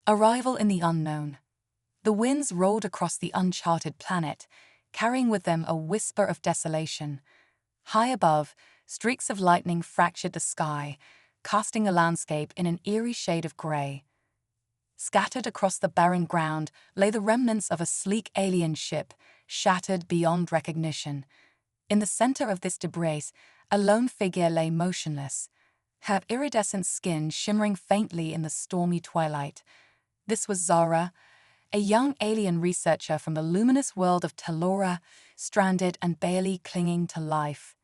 Arrival in the unknown. The winds rolled across the uncharted planet, carrying with them a whisper of desolation. High above, streaks of lightning fractured the sky, casting a landscape in an eerie shade of grey. Scattered across the barren ground lay the remnants of a sleek alien ship, shattered beyond recognition. In the center of this debris, a lone figure lay motionless, her iridescent skin shimmering faintly in the stormy twilight. This was Zara, a young alien researcher from the luminous world of Talora, stranded and barely clinging to life.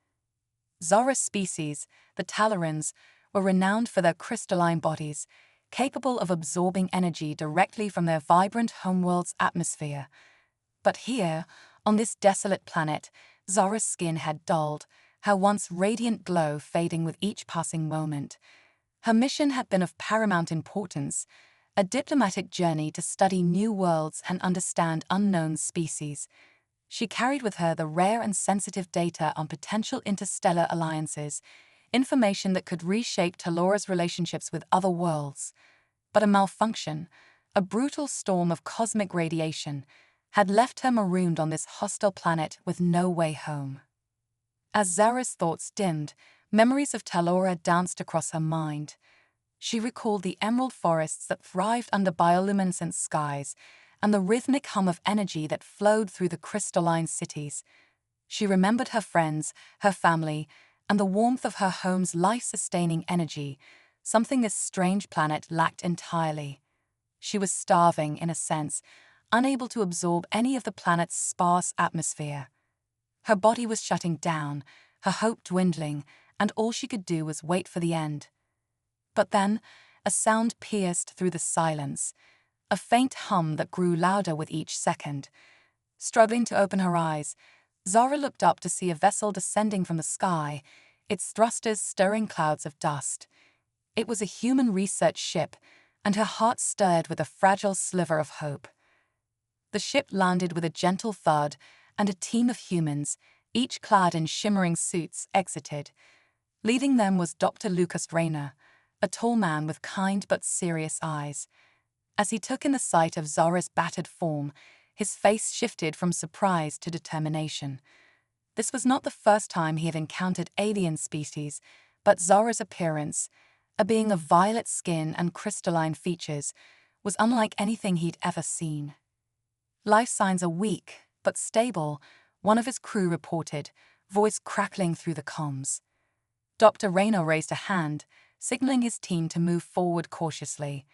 Zara's species, the Talorans, were renowned for their crystalline bodies, capable of absorbing energy directly from their vibrant homeworld's atmosphere. But here, on this desolate planet, Zara's skin had dulled, her once radiant glow fading with each passing moment. Her mission had been of paramount importance, a diplomatic journey to study new worlds and understand unknown species. She carried with her the rare and sensitive data on potential interstellar alliances, information that could reshape Talora's relationships with other worlds. But a malfunction, a brutal storm of cosmic radiation, had left her marooned on this hostile planet with no way home. As Zara's thoughts dimmed, memories of Talora danced across her mind. She recalled the emerald forests that thrived under bioluminescent skies and the rhythmic hum of energy that flowed through the crystalline cities. She remembered her friends, her family, and the warmth of her home's life-sustaining energy, something this strange planet lacked entirely. She was starving, in a sense, unable to absorb any of the planet's sparse atmosphere. Her body was shutting down, her hope dwindling, and all she could do was wait for the end. But then, a sound pierced through the silence, a faint hum that grew louder with each second. Struggling to open her eyes, Zara looked up to see a vessel descending from the sky, its thrusters stirring clouds of dust. It was a human research ship, and her heart stirred with a fragile sliver of hope. The ship landed with a gentle thud, and a team of humans, each clad in shimmering suits, exited. Leading them was Dr. Lucas Rayner, a tall man with kind but serious eyes. As he took in the sight of Zara's battered form, his face shifted from surprise to determination. This was not the first time he had encountered alien species, but Zara's appearance, a being of violet skin and crystalline features, was unlike anything he'd ever seen. "Life signs are weak, but stable," one of his crew reported, voice crackling through the comms. Dr. Rayner raised a hand, signaling his team to move forward cautiously.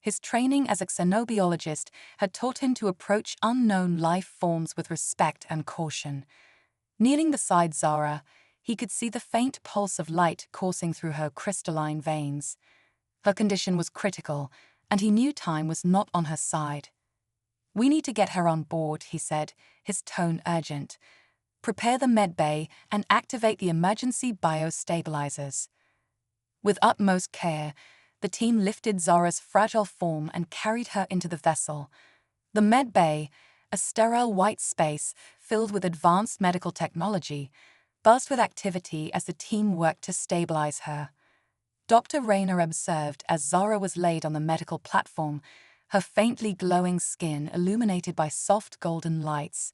His training as a xenobiologist had taught him to approach unknown life forms with respect and caution. Kneeling beside Zara, he could see the faint pulse of light coursing through her crystalline veins. Her condition was critical, and he knew time was not on her side. "We need to get her on board," he said, his tone urgent. "Prepare the medbay and activate the emergency biostabilizers." With utmost care, the team lifted Zara's fragile form and carried her into the vessel. The medbay, a sterile white space filled with advanced medical technology, buzzed with activity as the team worked to stabilize her. Dr. Rayner observed as Zara was laid on the medical platform, her faintly glowing skin illuminated by soft golden lights.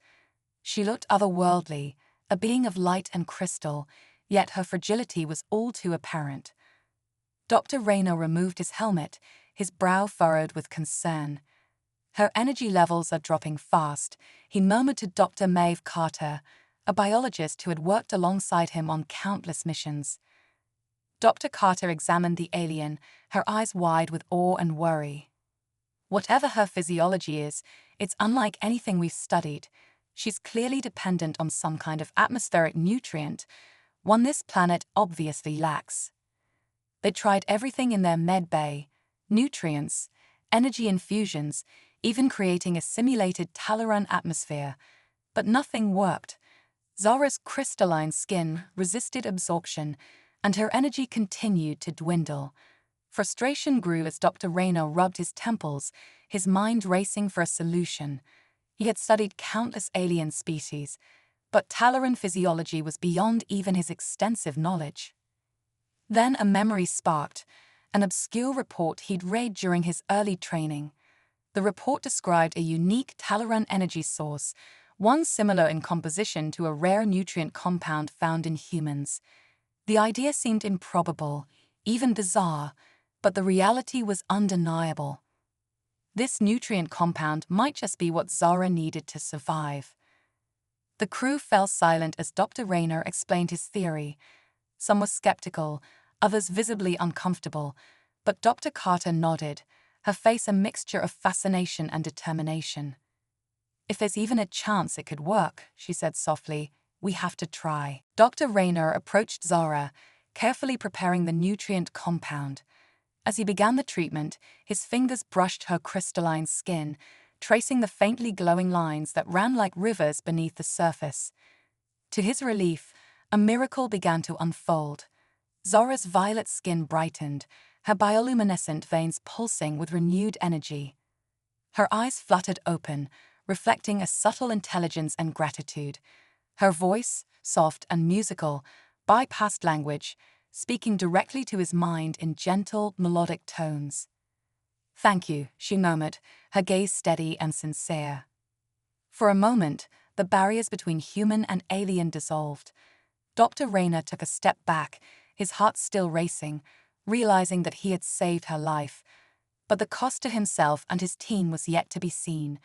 She looked otherworldly, a being of light and crystal, yet her fragility was all too apparent. Dr. Rayner removed his helmet, his brow furrowed with concern. "Her energy levels are dropping fast," he murmured to Dr. Maeve Carter, a biologist who had worked alongside him on countless missions. Dr. Carter examined the alien, her eyes wide with awe and worry. "Whatever her physiology is, it's unlike anything we've studied. She's clearly dependent on some kind of atmospheric nutrient, one this planet obviously lacks." They tried everything in their med bay, nutrients, energy infusions, even creating a simulated Talaran atmosphere, but nothing worked. Zara's crystalline skin resisted absorption, and her energy continued to dwindle. Frustration grew as Dr. Rayner rubbed his temples, his mind racing for a solution. He had studied countless alien species, but Talaran physiology was beyond even his extensive knowledge. Then a memory sparked, an obscure report he'd read during his early training. The report described a unique Talaran energy source, one similar in composition to a rare nutrient compound found in humans. The idea seemed improbable, even bizarre, but the reality was undeniable. This nutrient compound might just be what Zara needed to survive. The crew fell silent as Dr. Rayner explained his theory. Some were skeptical, others visibly uncomfortable, but Dr. Carter nodded, her face a mixture of fascination and determination. "If there's even a chance it could work," she said softly, "we have to try." Dr. Rayner approached Zara, carefully preparing the nutrient compound. As he began the treatment, his fingers brushed her crystalline skin, tracing the faintly glowing lines that ran like rivers beneath the surface. To his relief, a miracle began to unfold. Zara's violet skin brightened, her bioluminescent veins pulsing with renewed energy. Her eyes fluttered open, reflecting a subtle intelligence and gratitude. Her voice, soft and musical, bypassed language, speaking directly to his mind in gentle, melodic tones. "Thank you," she murmured, her gaze steady and sincere. For a moment, the barriers between human and alien dissolved. Dr. Rayner took a step back, his heart still racing, realizing that he had saved her life. But the cost to himself and his team was yet to be seen.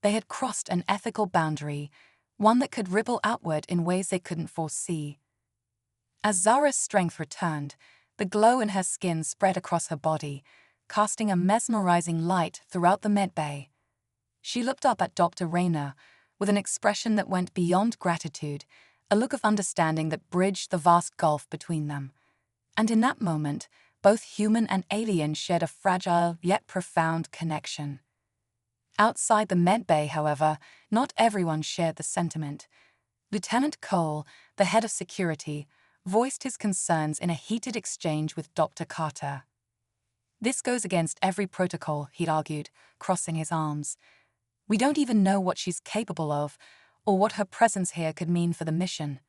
They had crossed an ethical boundary, one that could ripple outward in ways they couldn't foresee. As Zara's strength returned, the glow in her skin spread across her body, casting a mesmerizing light throughout the medbay. She looked up at Dr. Rayner with an expression that went beyond gratitude, a look of understanding that bridged the vast gulf between them. And in that moment, both human and alien shared a fragile yet profound connection. Outside the medbay, however, not everyone shared the sentiment. Lieutenant Cole, the head of security, voiced his concerns in a heated exchange with Dr. Carter. "This goes against every protocol," he'd argued, crossing his arms. "We don't even know what she's capable of, or what her presence here could mean for the mission."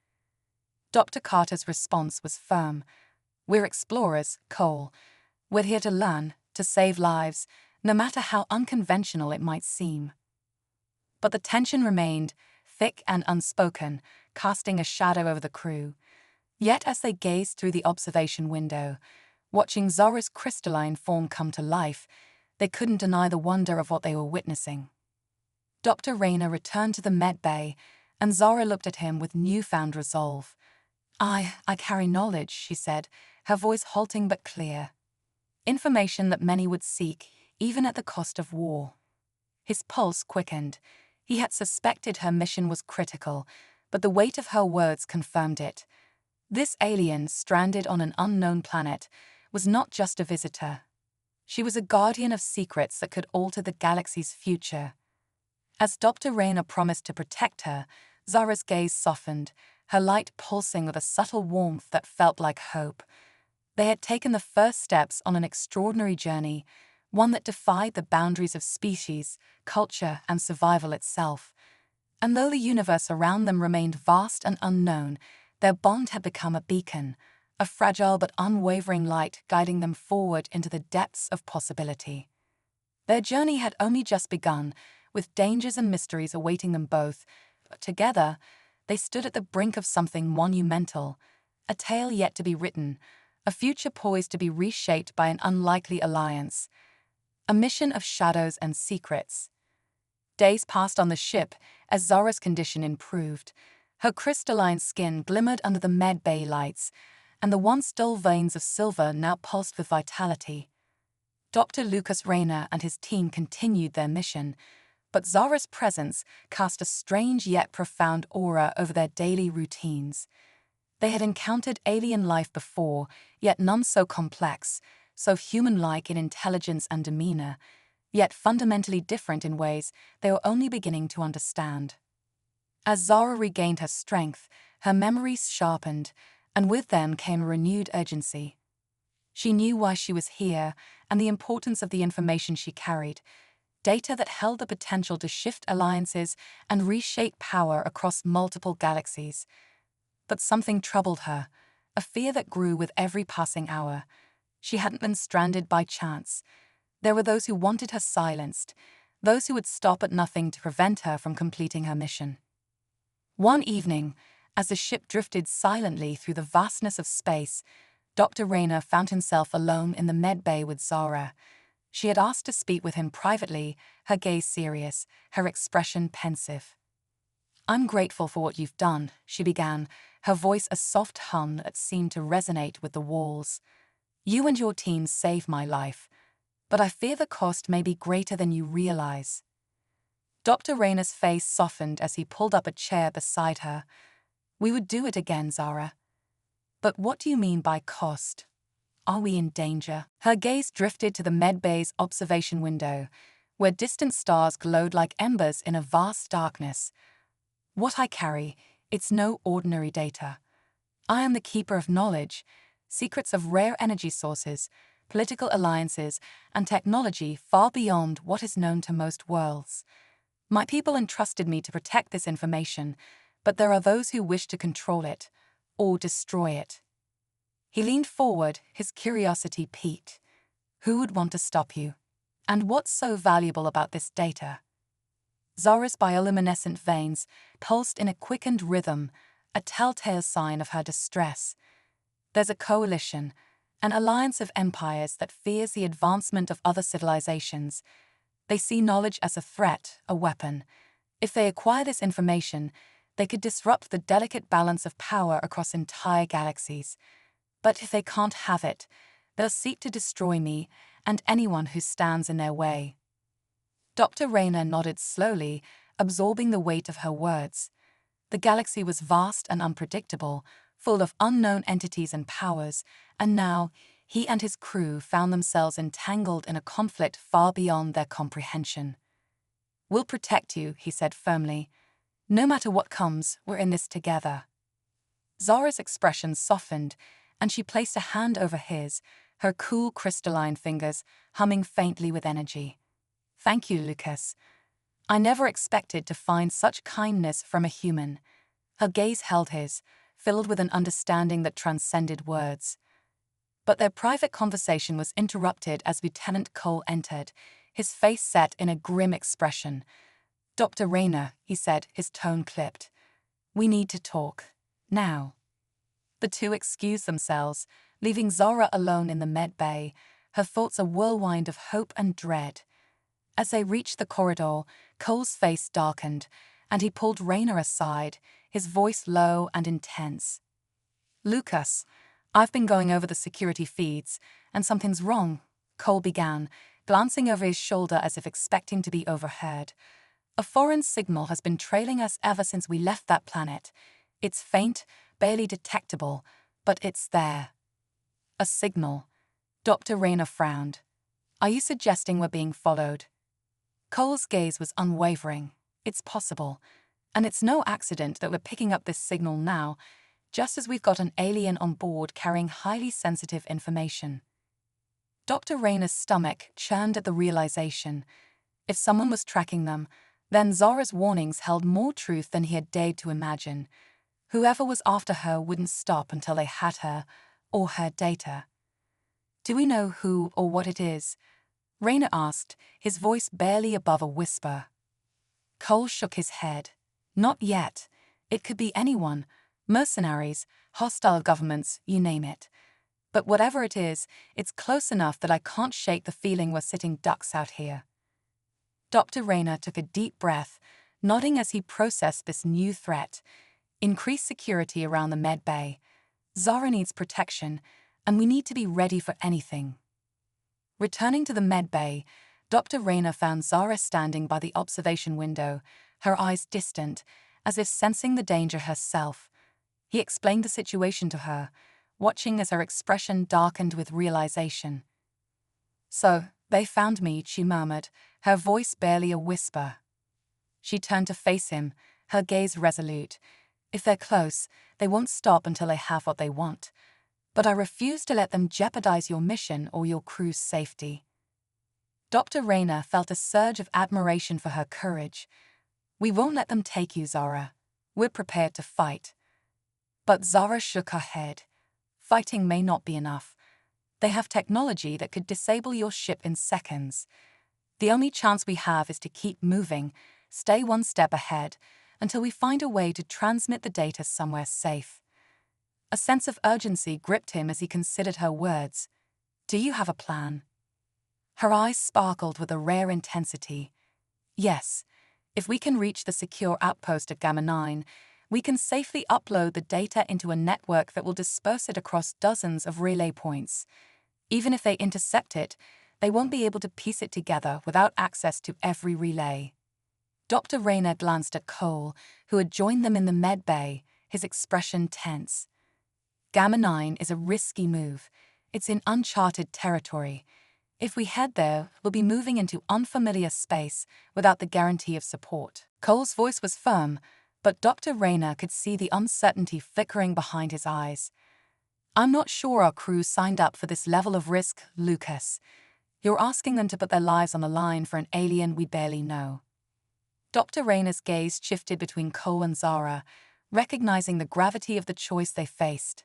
Dr. Carter's response was firm. "We're explorers, Cole. We're here to learn, to save lives, no matter how unconventional it might seem." But the tension remained, thick and unspoken, casting a shadow over the crew. Yet as they gazed through the observation window, watching Zara's crystalline form come to life, they couldn't deny the wonder of what they were witnessing. Dr. Rayner returned to the medbay, and Zara looked at him with newfound resolve. I carry knowledge," she said, her voice halting but clear. "Information that many would seek, even at the cost of war." His pulse quickened. He had suspected her mission was critical, but the weight of her words confirmed it. This alien, stranded on an unknown planet, was not just a visitor. She was a guardian of secrets that could alter the galaxy's future. As Dr. Rayner promised to protect her, Zara's gaze softened, her light pulsing with a subtle warmth that felt like hope. They had taken the first steps on an extraordinary journey, one that defied the boundaries of species, culture, and survival itself. And though the universe around them remained vast and unknown, their bond had become a beacon, a fragile but unwavering light guiding them forward into the depths of possibility. Their journey had only just begun, with dangers and mysteries awaiting them both, but together, they stood at the brink of something monumental, a tale yet to be written, a future poised to be reshaped by an unlikely alliance, a mission of shadows and secrets. Days passed on the ship as Zara's condition improved. Her crystalline skin glimmered under the medbay lights, and the once dull veins of silver now pulsed with vitality. Dr. Lucas Rayner and his team continued their mission, but Zara's presence cast a strange yet profound aura over their daily routines. They had encountered alien life before, yet none so complex, so human-like in intelligence and demeanor, yet fundamentally different in ways they were only beginning to understand. As Zara regained her strength, her memories sharpened, and with them came a renewed urgency. She knew why she was here and the importance of the information she carried, data that held the potential to shift alliances and reshape power across multiple galaxies. But something troubled her, a fear that grew with every passing hour. She hadn't been stranded by chance. There were those who wanted her silenced, those who would stop at nothing to prevent her from completing her mission. One evening, as the ship drifted silently through the vastness of space, Dr. Rayner found himself alone in the med bay with Zara. She had asked to speak with him privately, her gaze serious, her expression pensive. "I'm grateful for what you've done," she began, her voice a soft hum that seemed to resonate with the walls. "You and your team saved my life, but I fear the cost may be greater than you realize." Dr. Rayner's face softened as he pulled up a chair beside her. "We would do it again, Zara. But what do you mean by cost? Are we in danger?" Her gaze drifted to the medbay's observation window, where distant stars glowed like embers in a vast darkness. "What I carry, it's no ordinary data. I am the keeper of knowledge, secrets of rare energy sources, political alliances, and technology far beyond what is known to most worlds. My people entrusted me to protect this information, but there are those who wish to control it, or destroy it." He leaned forward, his curiosity piqued. "Who would want to stop you? And what's so valuable about this data?" Zara's bioluminescent veins pulsed in a quickened rhythm, a telltale sign of her distress. "There's a coalition, an alliance of empires that fears the advancement of other civilizations. They see knowledge as a threat, a weapon. If they acquire this information, they could disrupt the delicate balance of power across entire galaxies. But if they can't have it, they'll seek to destroy me and anyone who stands in their way." Dr. Rayner nodded slowly, absorbing the weight of her words. The galaxy was vast and unpredictable, full of unknown entities and powers, and now he and his crew found themselves entangled in a conflict far beyond their comprehension. "We'll protect you," he said firmly. "No matter what comes, we're in this together." Zara's expression softened, and she placed a hand over his, her cool crystalline fingers humming faintly with energy. "Thank you, Lucas. I never expected to find such kindness from a human." Her gaze held his, filled with an understanding that transcended words. But their private conversation was interrupted as Lieutenant Cole entered, his face set in a grim expression. "Dr. Rayner," he said, his tone clipped. "We need to talk. Now." The two excused themselves, leaving Zara alone in the med bay, her thoughts a whirlwind of hope and dread. As they reached the corridor, Cole's face darkened, and he pulled Rayner aside, his voice low and intense. "Lucas, I've been going over the security feeds, and something's wrong," Cole began, glancing over his shoulder as if expecting to be overheard. "A foreign signal has been trailing us ever since we left that planet. It's faint, barely detectable, but it's there." "A signal?" Dr. Rayner frowned. "Are you suggesting we're being followed?" Cole's gaze was unwavering. "It's possible. And it's no accident that we're picking up this signal now, just as we've got an alien on board carrying highly sensitive information." Dr. Rayner's stomach churned at the realization. If someone was tracking them, then Zara's warnings held more truth than he had dared to imagine. Whoever was after her wouldn't stop until they had her, or her data. "Do we know who or what it is?" Rayner asked, his voice barely above a whisper. Cole shook his head. "Not yet. It could be anyone. Mercenaries, hostile governments, you name it. But whatever it is, it's close enough that I can't shake the feeling we're sitting ducks out here." Dr. Rayner took a deep breath, nodding as he processed this new threat. Increased security around the med bay. Zara needs protection, and we need to be ready for anything. Returning to the med bay, Dr. Rayner found Zara standing by the observation window, her eyes distant, as if sensing the danger herself. He explained the situation to her, watching as her expression darkened with realization. "So, they found me," she murmured, her voice barely a whisper. She turned to face him, her gaze resolute. "If they're close, they won't stop until they have what they want. But I refuse to let them jeopardize your mission or your crew's safety." Dr. Rayner felt a surge of admiration for her courage. "We won't let them take you, Zara. We're prepared to fight." But Zara shook her head. "Fighting may not be enough. They have technology that could disable your ship in seconds. The only chance we have is to keep moving, stay one step ahead, until we find a way to transmit the data somewhere safe. A sense of urgency gripped him as he considered her words. Do you have a plan? Her eyes sparkled with a rare intensity. Yes, if we can reach the secure outpost at Gamma 9, we can safely upload the data into a network that will disperse it across dozens of relay points. Even if they intercept it, they won't be able to piece it together without access to every relay. Dr. Rayner glanced at Cole, who had joined them in the med bay, his expression tense. Gamma 9 is a risky move. It's in uncharted territory. If we head there, we'll be moving into unfamiliar space without the guarantee of support. Cole's voice was firm, but Dr. Rayner could see the uncertainty flickering behind his eyes. I'm not sure our crew signed up for this level of risk, Lucas. You're asking them to put their lives on the line for an alien we barely know. Dr. Rayner's gaze shifted between Cole and Zara, recognizing the gravity of the choice they faced.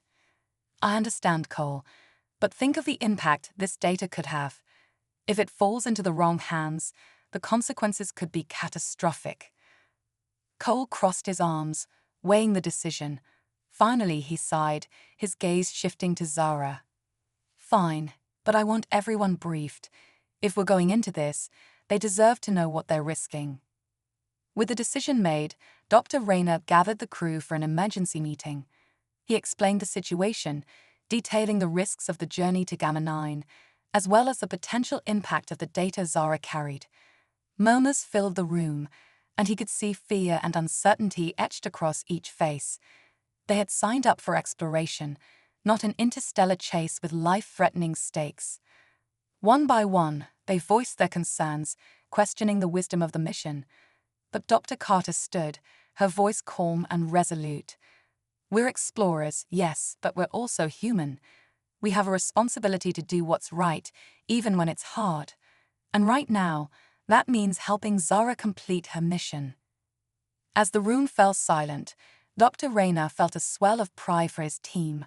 I understand, Cole, but think of the impact this data could have. If it falls into the wrong hands, the consequences could be catastrophic. Cole crossed his arms, weighing the decision. Finally, he sighed, his gaze shifting to Zara. Fine, but I want everyone briefed. If we're going into this, they deserve to know what they're risking. With the decision made, Dr. Rayner gathered the crew for an emergency meeting. He explained the situation, detailing the risks of the journey to Gamma 9, as well as the potential impact of the data Zara carried. Murmurs filled the room, and he could see fear and uncertainty etched across each face. They had signed up for exploration, not an interstellar chase with life-threatening stakes. One by one, they voiced their concerns, questioning the wisdom of the mission. But Dr. Carter stood, her voice calm and resolute. We're explorers, yes, but we're also human. We have a responsibility to do what's right, even when it's hard. And right now, that means helping Zara complete her mission. As the room fell silent, Dr. Rayner felt a swell of pride for his team.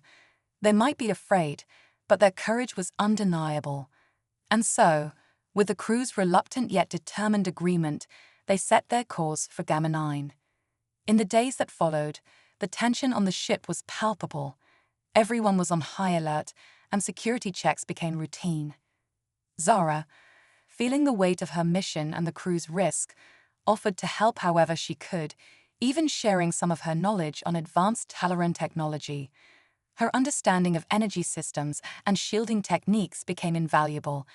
They might be afraid, but their courage was undeniable. And so, with the crew's reluctant yet determined agreement, they set their course for Gamma 9. In the days that followed, the tension on the ship was palpable. Everyone was on high alert, and security checks became routine. Zara, feeling the weight of her mission and the crew's risk, offered to help however she could, even sharing some of her knowledge on advanced Talaran technology. Her understanding of energy systems and shielding techniques became invaluable,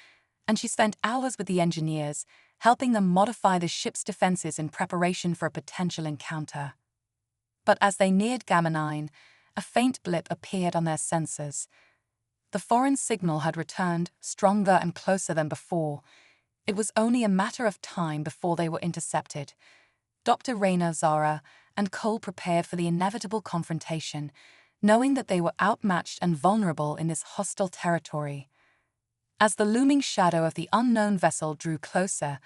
and she spent hours with the engineers, helping them modify the ship's defenses in preparation for a potential encounter. But as they neared Gamma 9, a faint blip appeared on their sensors. The foreign signal had returned, stronger and closer than before. It was only a matter of time before they were intercepted. Dr. Rayner, Zara, and Cole prepared for the inevitable confrontation, knowing that they were outmatched and vulnerable in this hostile territory. As the looming shadow of the unknown vessel drew closer,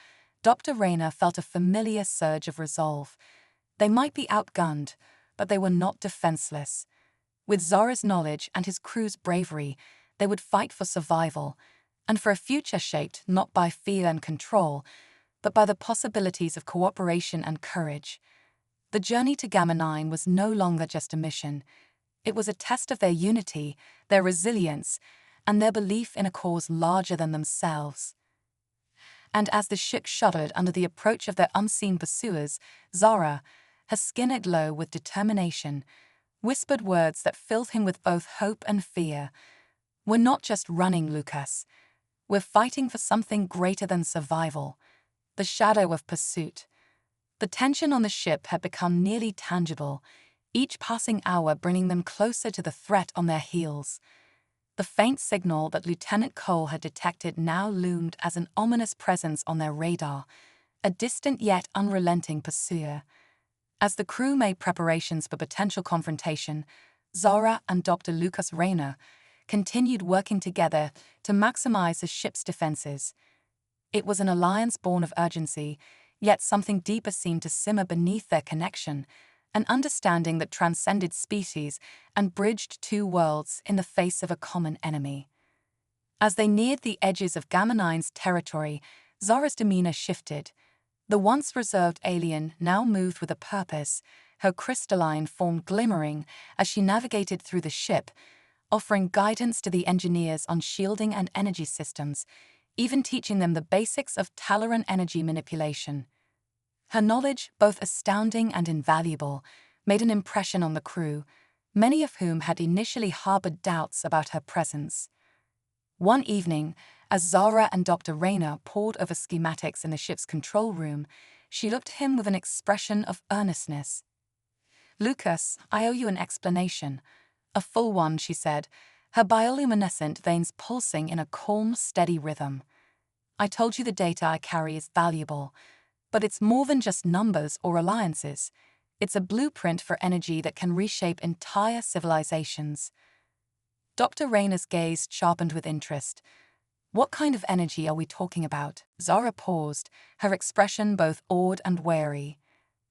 Dr. Rayner felt a familiar surge of resolve. They might be outgunned, but they were not defenseless. With Zara's knowledge and his crew's bravery, they would fight for survival, and for a future shaped not by fear and control, but by the possibilities of cooperation and courage. The journey to Gamma 9 was no longer just a mission. It was a test of their unity, their resilience, and their belief in a cause larger than themselves. And as the ship shuddered under the approach of their unseen pursuers, Zara, her skin aglow with determination, whispered words that filled him with both hope and fear. We're not just running, Lucas. We're fighting for something greater than survival, the shadow of pursuit. The tension on the ship had become nearly tangible, each passing hour bringing them closer to the threat on their heels. The faint signal that Lieutenant Cole had detected now loomed as an ominous presence on their radar, a distant yet unrelenting pursuer. As the crew made preparations for potential confrontation, Zara and Dr. Lucas Rayner continued working together to maximize the ship's defenses. It was an alliance born of urgency, yet something deeper seemed to simmer beneath their connection, an understanding that transcended species and bridged two worlds in the face of a common enemy. As they neared the edges of Gamma 9's territory, Zara's demeanor shifted. The once reserved alien now moved with a purpose, her crystalline form glimmering as she navigated through the ship, offering guidance to the engineers on shielding and energy systems, even teaching them the basics of Talaran energy manipulation. Her knowledge, both astounding and invaluable, made an impression on the crew, many of whom had initially harbored doubts about her presence. One evening, as Zara and Dr. Rayner pored over schematics in the ship's control room, she looked at him with an expression of earnestness. "Lucas, I owe you an explanation." "A full one," she said, her bioluminescent veins pulsing in a calm, steady rhythm. "I told you the data I carry is valuable, but it's more than just numbers or alliances. It's a blueprint for energy that can reshape entire civilizations." Dr. Rayner's gaze sharpened with interest. "What kind of energy are we talking about?" Zara paused, her expression both awed and wary.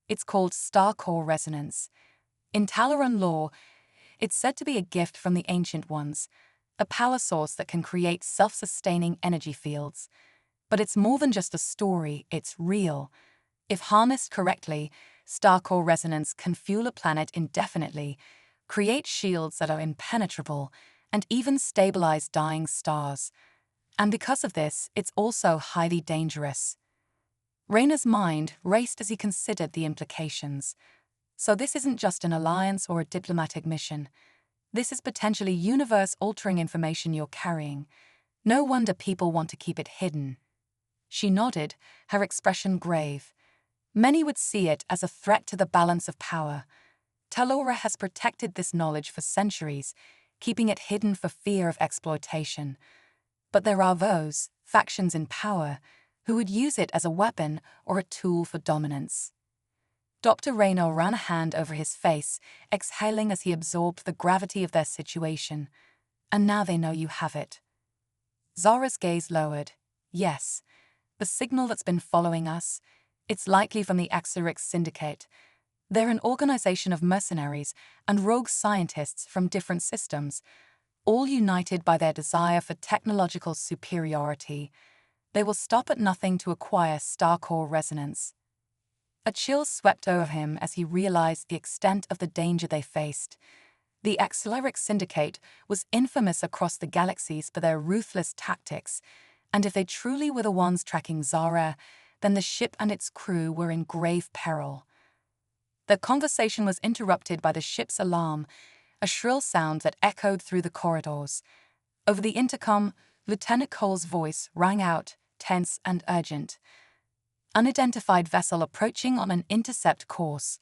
"It's called star core resonance. In Talaran lore, it's said to be a gift from the Ancient Ones, a power source that can create self-sustaining energy fields. But it's more than just a story, it's real. If harnessed correctly, star core resonance can fuel a planet indefinitely, create shields that are impenetrable, and even stabilize dying stars. And because of this, it's also highly dangerous." Rayner's mind raced as he considered the implications. So this isn't just an alliance or a diplomatic mission. This is potentially universe-altering information you're carrying. No wonder people want to keep it hidden. She nodded, her expression grave. Many would see it as a threat to the balance of power. Talora has protected this knowledge for centuries, keeping it hidden for fear of exploitation. But there are those, factions in power, who would use it as a weapon or a tool for dominance. Dr. Rayner ran a hand over his face, exhaling as he absorbed the gravity of their situation. "And now they know you have it." Zara's gaze lowered. "Yes, the signal that's been following us, it's likely from the Axorix Syndicate. They're an organization of mercenaries and rogue scientists from different systems, all united by their desire for technological superiority. They will stop at nothing to acquire star core resonance." A chill swept over him as he realized the extent of the danger they faced. The Axorix Syndicate was infamous across the galaxies for their ruthless tactics, and if they truly were the ones tracking Zara, then the ship and its crew were in grave peril. The conversation was interrupted by the ship's alarm, a shrill sound that echoed through the corridors. Over the intercom, Lieutenant Cole's voice rang out, tense and urgent. "Unidentified vessel approaching on an intercept course.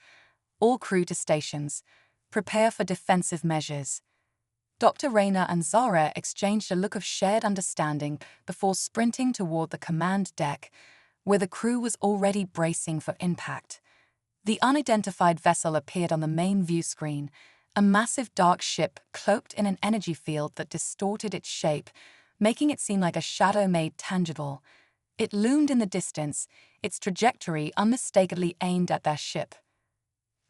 All crew to stations. Prepare for defensive measures." Dr. Rayner and Zara exchanged a look of shared understanding before sprinting toward the command deck, where the crew was already bracing for impact. The unidentified vessel appeared on the main view screen, a massive dark ship cloaked in an energy field that distorted its shape, making it seem like a shadow made tangible. It loomed in the distance, its trajectory unmistakably aimed at their ship.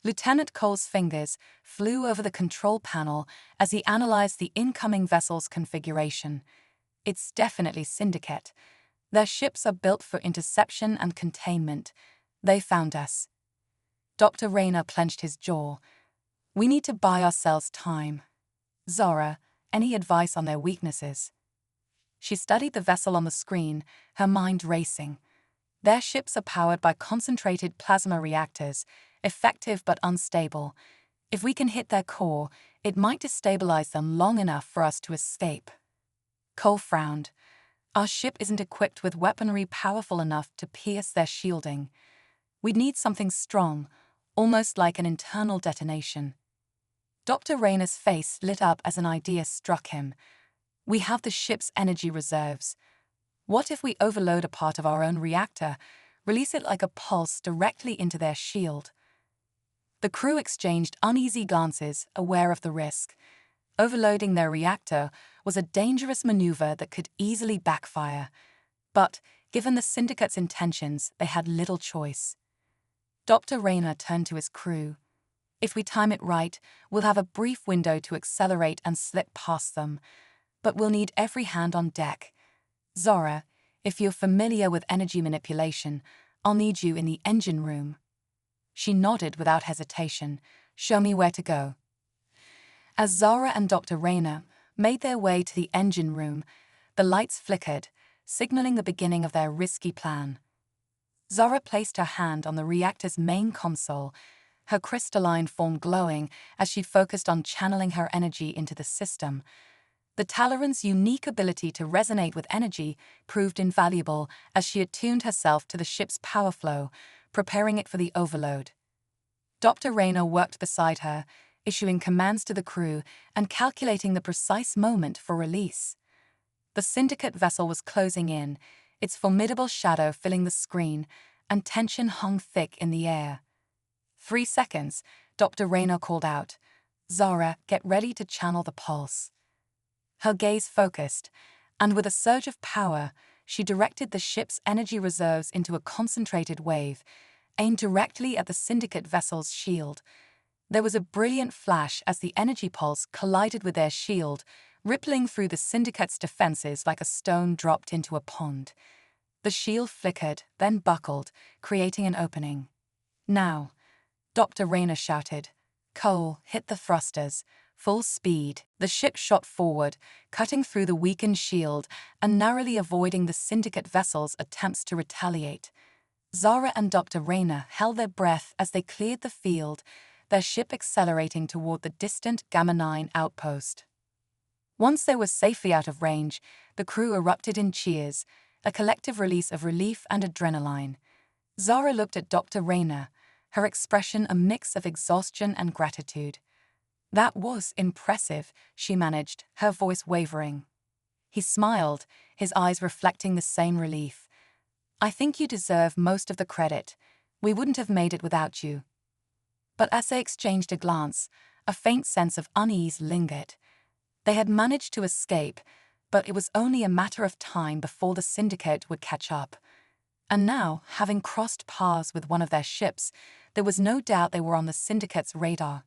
Lieutenant Cole's fingers flew over the control panel as he analyzed the incoming vessel's configuration. "It's definitely Syndicate. Their ships are built for interception and containment. They found us." Dr. Rayner clenched his jaw. "We need to buy ourselves time." "Zara, any advice on their weaknesses?" She studied the vessel on the screen, her mind racing. Their ships are powered by concentrated plasma reactors, effective but unstable. If we can hit their core, it might destabilize them long enough for us to escape. Cole frowned. "Our ship isn't equipped with weaponry powerful enough to pierce their shielding. We'd need something strong, almost like an internal detonation." Dr. Rayner's face lit up as an idea struck him. "We have the ship's energy reserves. What if we overload a part of our own reactor, release it like a pulse directly into their shield?" The crew exchanged uneasy glances, aware of the risk. Overloading their reactor was a dangerous maneuver that could easily backfire. But, given the Syndicate's intentions, they had little choice. Dr. Rayner turned to his crew. "If we time it right, we'll have a brief window to accelerate and slip past them. but we'll need every hand on deck. Zara, if you're familiar with energy manipulation, I'll need you in the engine room." She nodded without hesitation. "Show me where to go." As Zara and Dr. Rayner made their way to the engine room, the lights flickered, signaling the beginning of their risky plan. Zara placed her hand on the reactor's main console, her crystalline form glowing as she focused on channeling her energy into the system. The Talaran's unique ability to resonate with energy proved invaluable as she attuned herself to the ship's power flow, preparing it for the overload. Dr. Rayner worked beside her, issuing commands to the crew and calculating the precise moment for release. The Syndicate vessel was closing in, its formidable shadow filling the screen, and tension hung thick in the air. 3 seconds, Dr. Rayner called out. "Zara, get ready to channel the pulse." Her gaze focused, and with a surge of power, she directed the ship's energy reserves into a concentrated wave, aimed directly at the Syndicate vessel's shield. There was a brilliant flash as the energy pulse collided with their shield, rippling through the Syndicate's defenses like a stone dropped into a pond. The shield flickered, then buckled, creating an opening. "Now," Dr. Rayner shouted. "Cole, hit the thrusters. Full speed." The ship shot forward, cutting through the weakened shield and narrowly avoiding the Syndicate vessel's attempts to retaliate. Zara and Dr. Rayner held their breath as they cleared the field, their ship accelerating toward the distant Gamma 9 outpost. Once they were safely out of range, the crew erupted in cheers, a collective release of relief and adrenaline. Zara looked at Dr. Rayner, her expression a mix of exhaustion and gratitude. "That was impressive," she managed, her voice wavering. He smiled, his eyes reflecting the same relief. "I think you deserve most of the credit. We wouldn't have made it without you." But as they exchanged a glance, a faint sense of unease lingered. They had managed to escape, but it was only a matter of time before the Syndicate would catch up. And now, having crossed paths with one of their ships, there was no doubt they were on the Syndicate's radar.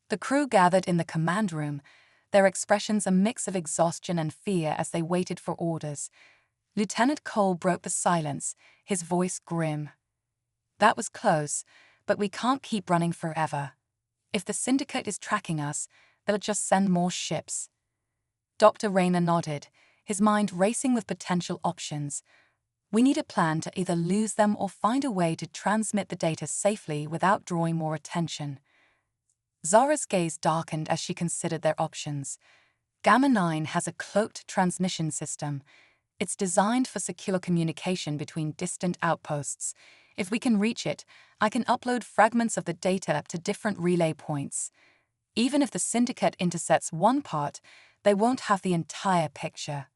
The crew gathered in the command room, their expressions a mix of exhaustion and fear as they waited for orders. Lieutenant Cole broke the silence, his voice grim. "That was close, but we can't keep running forever. If the Syndicate is tracking us, they'll just send more ships." Dr. Rayner nodded, his mind racing with potential options. "We need a plan to either lose them or find a way to transmit the data safely without drawing more attention." Zara's gaze darkened as she considered their options. Gamma 9 has a cloaked transmission system. It's designed for secure communication between distant outposts. If we can reach it, I can upload fragments of the data to different relay points. Even if the Syndicate intercepts one part, they won't have the entire picture.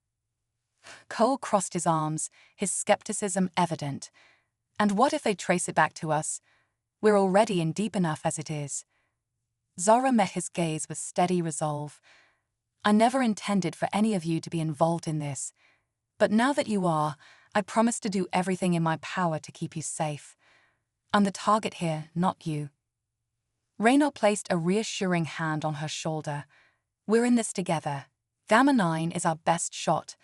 Cole crossed his arms, his skepticism evident. "And what if they trace it back to us? We're already in deep enough as it is." Zara met his gaze with steady resolve. "I never intended for any of you to be involved in this. But now that you are, I promise to do everything in my power to keep you safe. I'm the target here, not you." Rayner placed a reassuring hand on her shoulder. "We're in this together. Gamma 9 is our best shot.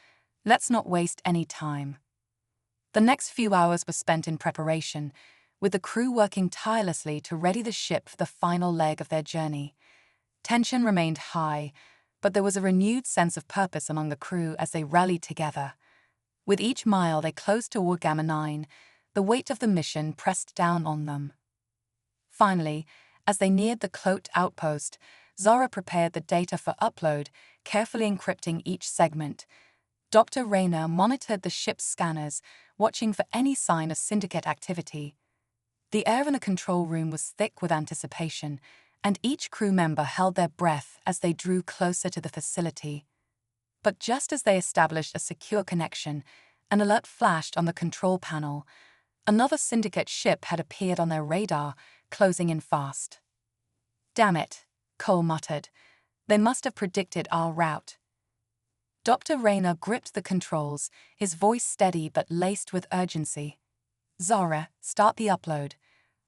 Let's not waste any time." The next few hours were spent in preparation, with the crew working tirelessly to ready the ship for the final leg of their journey. Tension remained high, but there was a renewed sense of purpose among the crew as they rallied together. With each mile they closed toward Gamma 9, the weight of the mission pressed down on them. Finally, as they neared the cloaked outpost, Zara prepared the data for upload, carefully encrypting each segment. Dr. Rayner monitored the ship's scanners, watching for any sign of Syndicate activity. The air in the control room was thick with anticipation, and each crew member held their breath as they drew closer to the facility. But just as they established a secure connection, an alert flashed on the control panel. Another Syndicate ship had appeared on their radar, closing in fast. "Damn it," Cole muttered. "They must have predicted our route." Dr. Rayner gripped the controls, his voice steady but laced with urgency. "Zara, start the upload.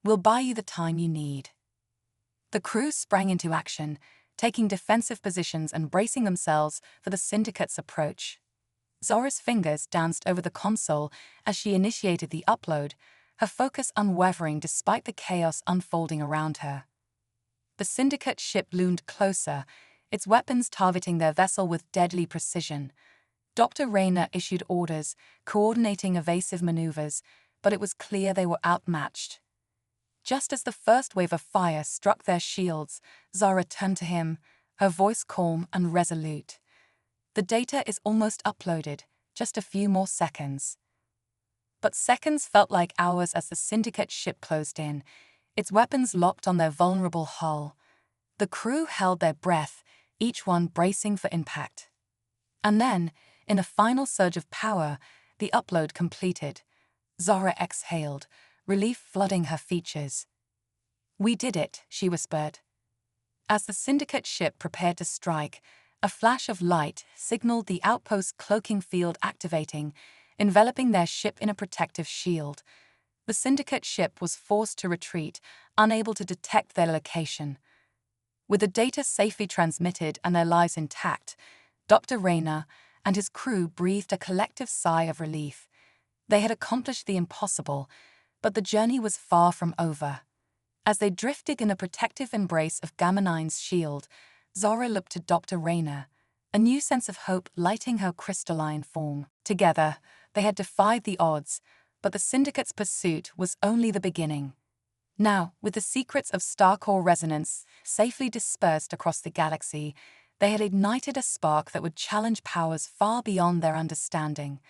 We'll buy you the time you need." The crew sprang into action, taking defensive positions and bracing themselves for the Syndicate's approach. Zora's fingers danced over the console as she initiated the upload, her focus unwavering despite the chaos unfolding around her. The Syndicate ship loomed closer, its weapons targeting their vessel with deadly precision. Dr. Rayner issued orders, coordinating evasive maneuvers, but it was clear they were outmatched. Just as the first wave of fire struck their shields, Zara turned to him, her voice calm and resolute. "The data is almost uploaded, just a few more seconds." But seconds felt like hours as the Syndicate ship closed in, its weapons locked on their vulnerable hull. The crew held their breath, each one bracing for impact. And then, in a final surge of power, the upload completed. Zara exhaled, relief flooding her features. "We did it," she whispered. As the Syndicate ship prepared to strike, a flash of light signaled the outpost's cloaking field activating, enveloping their ship in a protective shield. The Syndicate ship was forced to retreat, unable to detect their location. With the data safely transmitted and their lives intact, Dr. Rayner and his crew breathed a collective sigh of relief. They had accomplished the impossible, but the journey was far from over. As they drifted in the protective embrace of Gamma 9's shield, Zara looked to Dr. Rayner, a new sense of hope lighting her crystalline form. Together, they had defied the odds, but the Syndicate's pursuit was only the beginning. Now, with the secrets of star-core resonance safely dispersed across the galaxy, they had ignited a spark that would challenge powers far beyond their understanding.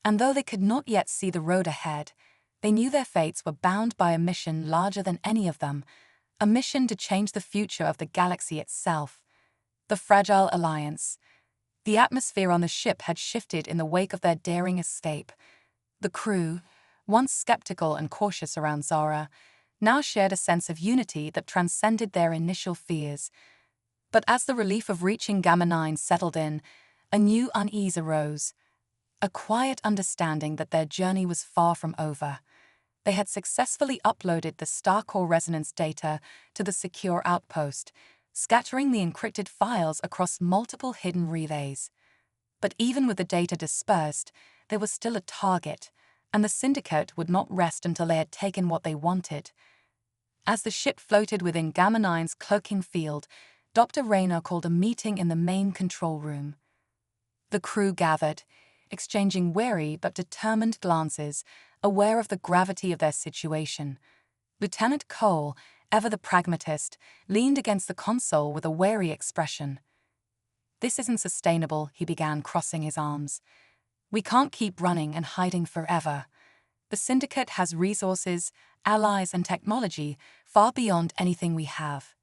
And though they could not yet see the road ahead, they knew their fates were bound by a mission larger than any of them, a mission to change the future of the galaxy itself. The Fragile Alliance. The atmosphere on the ship had shifted in the wake of their daring escape. The crew, once skeptical and cautious around Zara, now shared a sense of unity that transcended their initial fears. But as the relief of reaching Gamma 9 settled in, a new unease arose. A quiet understanding that their journey was far from over. They had successfully uploaded the star-core resonance data to the secure outpost, scattering the encrypted files across multiple hidden relays. But even with the data dispersed, there was still a target, and the Syndicate would not rest until they had taken what they wanted. As the ship floated within Gamma 9's cloaking field, Dr. Rayner called a meeting in the main control room. The crew gathered, exchanging wary but determined glances, aware of the gravity of their situation. Lieutenant Cole, ever the pragmatist, leaned against the console with a wary expression. "This isn't sustainable," he began, crossing his arms. "We can't keep running and hiding forever. The Syndicate has resources, allies, and technology far beyond anything we have.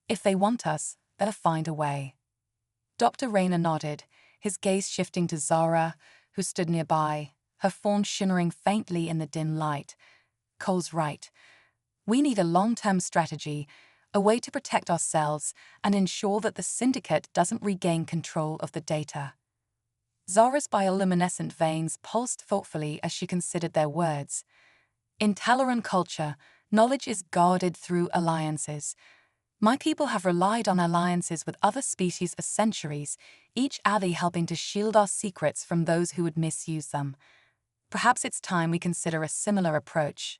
If they want us, they'll find a way." Dr. Rayner nodded, his gaze shifting to Zara, who stood nearby, her form shimmering faintly in the dim light. "Cole's right. We need a long-term strategy, a way to protect ourselves and ensure that the Syndicate doesn't regain control of the data." Zara's bioluminescent veins pulsed thoughtfully as she considered their words. "In Talaran culture, knowledge is guarded through alliances. My people have relied on alliances with other species for centuries, each ally helping to shield our secrets from those who would misuse them. Perhaps it's time we consider a similar approach."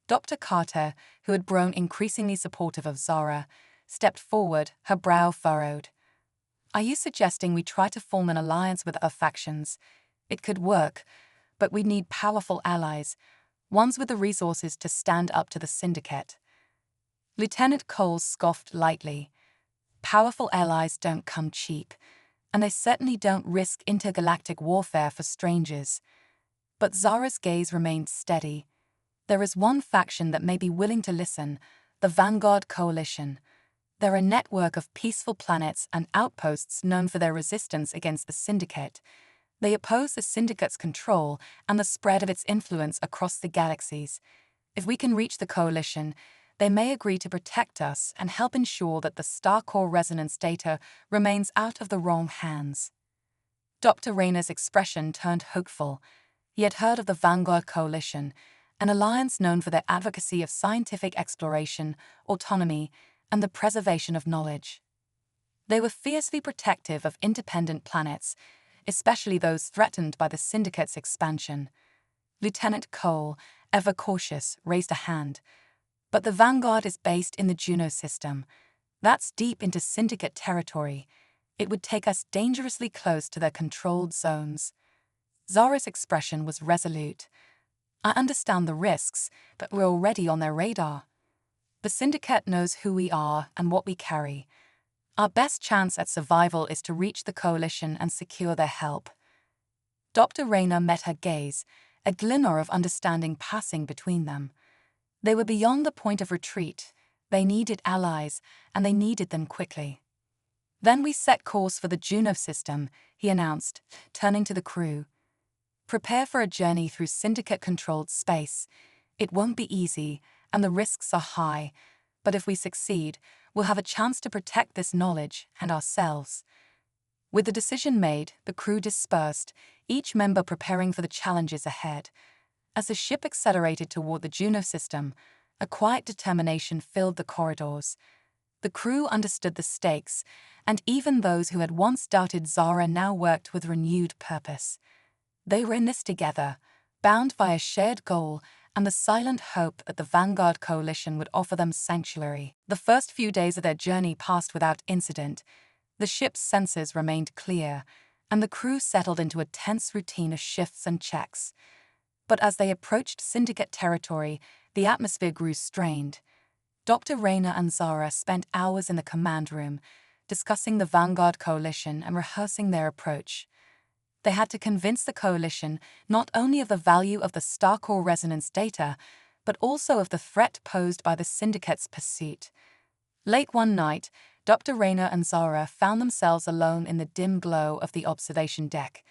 Dr. Carter, who had grown increasingly supportive of Zara, stepped forward, her brow furrowed. "Are you suggesting we try to form an alliance with other factions? It could work, but we'd need powerful allies, ones with the resources to stand up to the Syndicate." Lieutenant Cole scoffed lightly. "Powerful allies don't come cheap, and they certainly don't risk intergalactic warfare for strangers." But Zara's gaze remained steady. "There is one faction that may be willing to listen, the Vanguard Coalition. They're a network of peaceful planets and outposts known for their resistance against the Syndicate. They oppose the Syndicate's control and the spread of its influence across the galaxies. If we can reach the Coalition, they may agree to protect us and help ensure that the star-core resonance data remains out of the wrong hands." Dr. Rayner's expression turned hopeful. He had heard of the Vanguard Coalition, an alliance known for their advocacy of scientific exploration, autonomy, and the preservation of knowledge. They were fiercely protective of independent planets, especially those threatened by the Syndicate's expansion. Lieutenant Cole, ever cautious, raised a hand. But the Vanguard is based in the Juno system. That's deep into Syndicate territory. It would take us dangerously close to their controlled zones. Zara's expression was resolute. I understand the risks, but we're already on their radar. The Syndicate knows who we are and what we carry. Our best chance at survival is to reach the Coalition and secure their help. Dr. Rayner met her gaze, a glimmer of understanding passing between them. They were beyond the point of retreat. They needed allies, and they needed them quickly. Then we set course for the Juno system, he announced, turning to the crew. Prepare for a journey through Syndicate-controlled space. It won't be easy, and the risks are high, but if we succeed, we'll have a chance to protect this knowledge and ourselves. With the decision made, the crew dispersed, each member preparing for the challenges ahead. As the ship accelerated toward the Juno system, a quiet determination filled the corridors. The crew understood the stakes, and even those who had once doubted Zara now worked with renewed purpose. They were in this together, bound by a shared goal and the silent hope that the Vanguard Coalition would offer them sanctuary. The first few days of their journey passed without incident. The ship's sensors remained clear, and the crew settled into a tense routine of shifts and checks. But as they approached Syndicate territory, the atmosphere grew strained. Dr. Rayner and Zara spent hours in the command room, discussing the Vanguard Coalition and rehearsing their approach. They had to convince the Coalition not only of the value of the star-core resonance data, but also of the threat posed by the Syndicate's pursuit. Late one night, Dr. Rayner and Zara found themselves alone in the dim glow of the observation deck.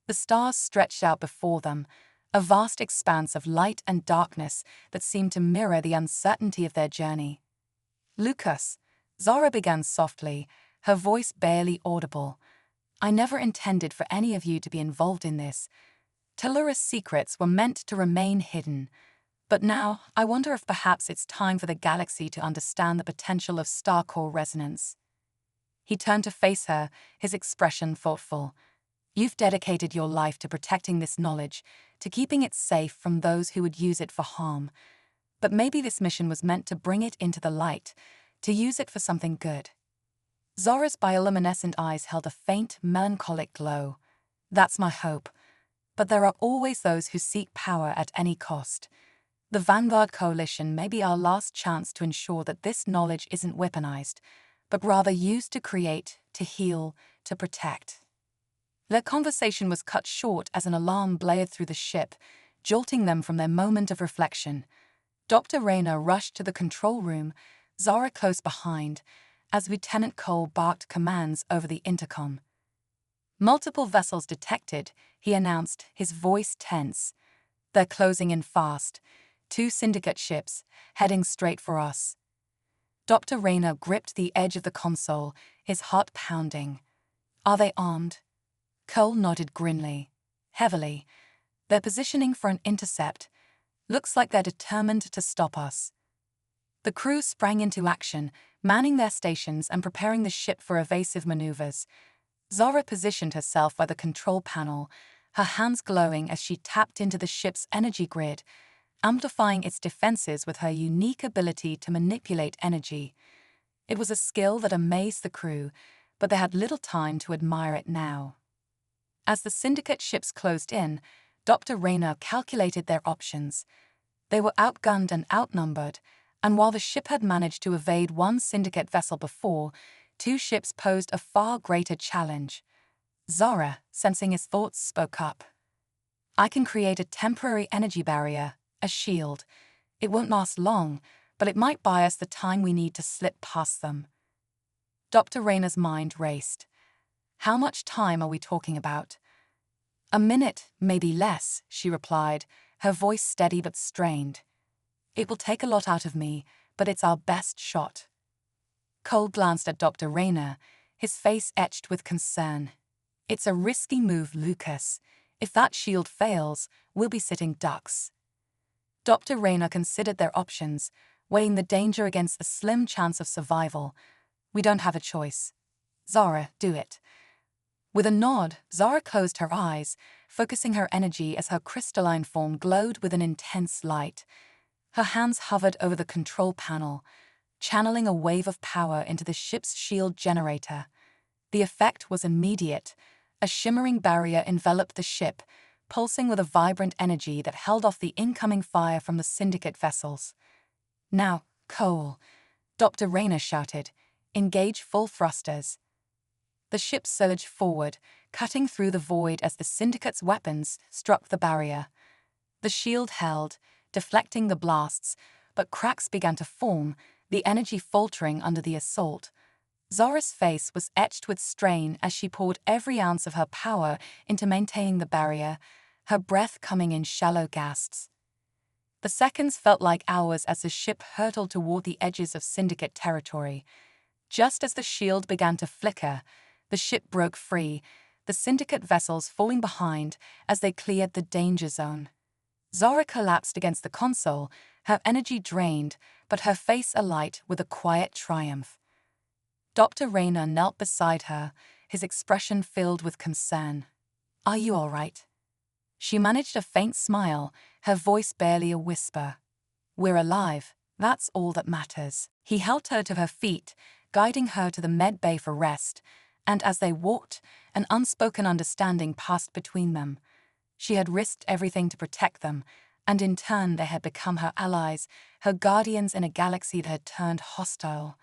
The stars stretched out before them, a vast expanse of light and darkness that seemed to mirror the uncertainty of their journey. "Lucas," Zara began softly, her voice barely audible. "I never intended for any of you to be involved in this. Tellura's secrets were meant to remain hidden. But now, I wonder if perhaps it's time for the galaxy to understand the potential of star-core resonance." He turned to face her, his expression thoughtful. "You've dedicated your life to protecting this knowledge, to keeping it safe from those who would use it for harm. But maybe this mission was meant to bring it into the light, to use it for something good." Zara's bioluminescent eyes held a faint, melancholic glow. "That's my hope. But there are always those who seek power at any cost. The Vanguard Coalition may be our last chance to ensure that this knowledge isn't weaponized, but rather used to create, to heal, to protect." Their conversation was cut short as an alarm blared through the ship, jolting them from their moment of reflection. Dr. Rayner rushed to the control room, Zara close behind, as Lieutenant Cole barked commands over the intercom. "Multiple vessels detected," he announced, his voice tense. "They're closing in fast. 2 Syndicate ships, heading straight for us." Dr. Rayner gripped the edge of the console, his heart pounding. "Are they armed?" Cole nodded grimly. "Heavily. They're positioning for an intercept. Looks like they're determined to stop us." The crew sprang into action, manning their stations and preparing the ship for evasive maneuvers. Zara positioned herself by the control panel, her hands glowing as she tapped into the ship's energy grid, amplifying its defenses with her unique ability to manipulate energy. It was a skill that amazed the crew, but they had little time to admire it now. As the Syndicate ships closed in, Dr. Rayner calculated their options. They were outgunned and outnumbered, and while the ship had managed to evade 1 Syndicate vessel before, 2 ships posed a far greater challenge. Zara, sensing his thoughts, spoke up. "I can create a temporary energy barrier, a shield. It won't last long, but it might buy us the time we need to slip past them." Dr. Rayner's mind raced. "How much time are we talking about?" "A minute, maybe less," she replied, her voice steady but strained. "It will take a lot out of me, but it's our best shot." Cole glanced at Dr. Rayner, his face etched with concern. "It's a risky move, Lucas. If that shield fails, we'll be sitting ducks." Dr. Rayner considered their options, weighing the danger against the slim chance of survival. "We don't have a choice." Zara, do it. With a nod, Zara closed her eyes, focusing her energy as her crystalline form glowed with an intense light. Her hands hovered over the control panel, channeling a wave of power into the ship's shield generator. The effect was immediate. A shimmering barrier enveloped the ship, pulsing with a vibrant energy that held off the incoming fire from the Syndicate vessels. Now, Cole, Dr. Rayner shouted, engage full thrusters. The ship surged forward, cutting through the void as the Syndicate's weapons struck the barrier. The shield held, deflecting the blasts, but cracks began to form, the energy faltering under the assault. Zara's face was etched with strain as she poured every ounce of her power into maintaining the barrier, her breath coming in shallow gasps. The seconds felt like hours as the ship hurtled toward the edges of Syndicate territory. Just as the shield began to flicker, the ship broke free, the Syndicate vessels falling behind as they cleared the danger zone. Zara collapsed against the console, her energy drained, but her face alight with a quiet triumph. Dr. Rayner knelt beside her, his expression filled with concern. Are you all right? She managed a faint smile, her voice barely a whisper. We're alive, that's all that matters. He helped her to her feet, guiding her to the med bay for rest, and as they walked, an unspoken understanding passed between them. She had risked everything to protect them, and in turn they had become her allies, her guardians in a galaxy that had turned hostile.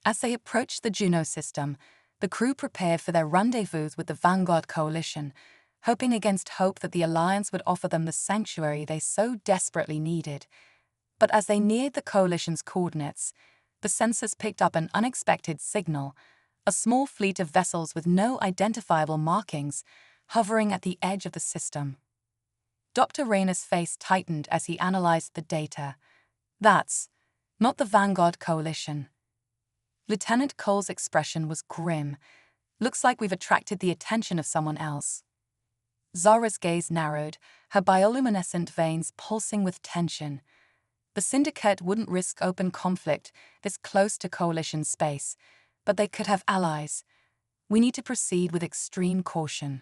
As they approached the Juno system, the crew prepared for their rendezvous with the Vanguard Coalition, hoping against hope that the Alliance would offer them the sanctuary they so desperately needed. But as they neared the Coalition's coordinates, the sensors picked up an unexpected signal, a small fleet of vessels with no identifiable markings, hovering at the edge of the system. Dr. Rayner's face tightened as he analyzed the data. That's not the Vanguard Coalition. Lieutenant Cole's expression was grim. Looks like we've attracted the attention of someone else. Zara's gaze narrowed, her bioluminescent veins pulsing with tension. The Syndicate wouldn't risk open conflict this close to Coalition space, but they could have allies. We need to proceed with extreme caution.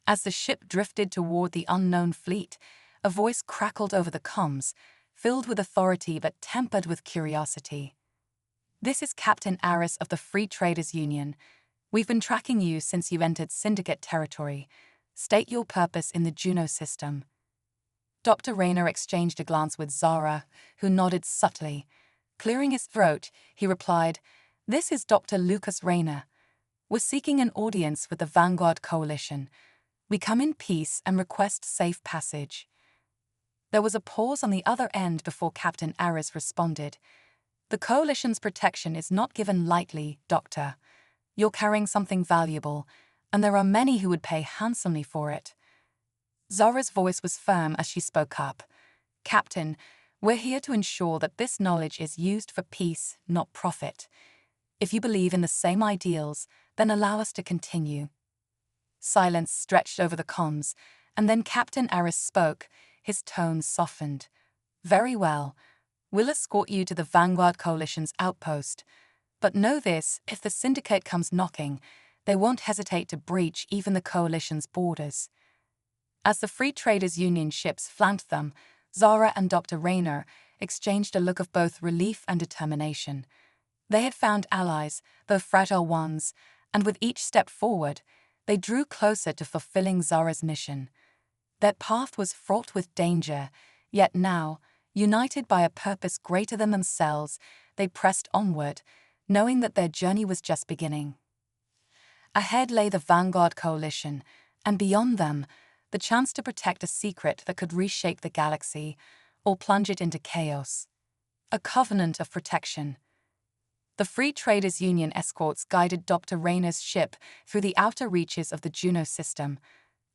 As the ship drifted toward the unknown fleet, a voice crackled over the comms, filled with authority but tempered with curiosity. This is Captain Aris of the Free Traders Union. We've been tracking you since you entered Syndicate territory. State your purpose in the Juno system. Dr. Rayner exchanged a glance with Zara, who nodded subtly. Clearing his throat, he replied, This is Dr. Lucas Rayner. We're seeking an audience with the Vanguard Coalition. We come in peace and request safe passage. There was a pause on the other end before Captain Aris responded. The Coalition's protection is not given lightly, Doctor. You're carrying something valuable, and there are many who would pay handsomely for it. Zara's voice was firm as she spoke up. Captain, we're here to ensure that this knowledge is used for peace, not profit. If you believe in the same ideals, then allow us to continue. Silence stretched over the comms, and then Captain Aris spoke, his tone softened. Very well. We'll escort you to the Vanguard Coalition's outpost. But know this, if the Syndicate comes knocking, they won't hesitate to breach even the Coalition's borders. As the Free Traders Union ships flanked them, Zara and Dr. Rayner exchanged a look of both relief and determination. They had found allies, though fragile ones, and with each step forward, they drew closer to fulfilling Zara's mission. Their path was fraught with danger, yet now, united by a purpose greater than themselves, they pressed onward, knowing that their journey was just beginning. Ahead lay the Vanguard Coalition, and beyond them, the chance to protect a secret that could reshape the galaxy or plunge it into chaos. A covenant of protection. The Free Traders Union escorts guided Dr. Rayner's ship through the outer reaches of the Juno system,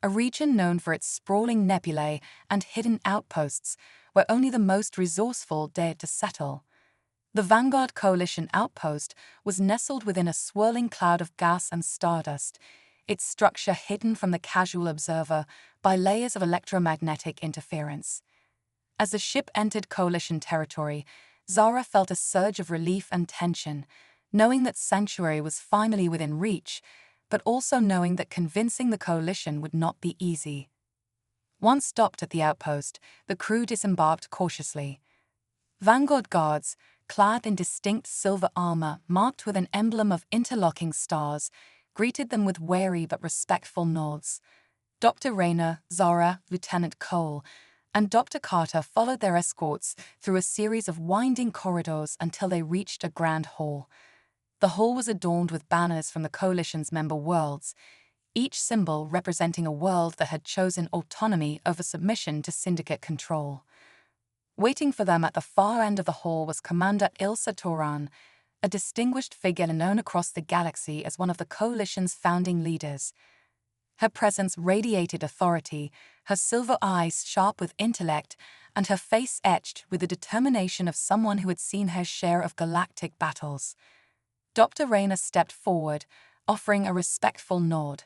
a region known for its sprawling nebulae and hidden outposts where only the most resourceful dared to settle. The Vanguard Coalition outpost was nestled within a swirling cloud of gas and stardust, its structure hidden from the casual observer by layers of electromagnetic interference. As the ship entered Coalition territory, Zara felt a surge of relief and tension, knowing that sanctuary was finally within reach, but also knowing that convincing the coalition would not be easy. Once stopped at the outpost, the crew disembarked cautiously. Vanguard guards, clad in distinct silver armor marked with an emblem of interlocking stars, greeted them with wary but respectful nods. Dr. Rayner, Zara, Lieutenant Cole, and Dr. Carter followed their escorts through a series of winding corridors until they reached a grand hall. The hall was adorned with banners from the Coalition's member worlds, each symbol representing a world that had chosen autonomy over submission to Syndicate control. Waiting for them at the far end of the hall was Commander Ilsa Toran, a distinguished figure known across the galaxy as one of the Coalition's founding leaders. Her presence radiated authority, her silver eyes sharp with intellect, and her face etched with the determination of someone who had seen her share of galactic battles. Dr. Rayner stepped forward, offering a respectful nod.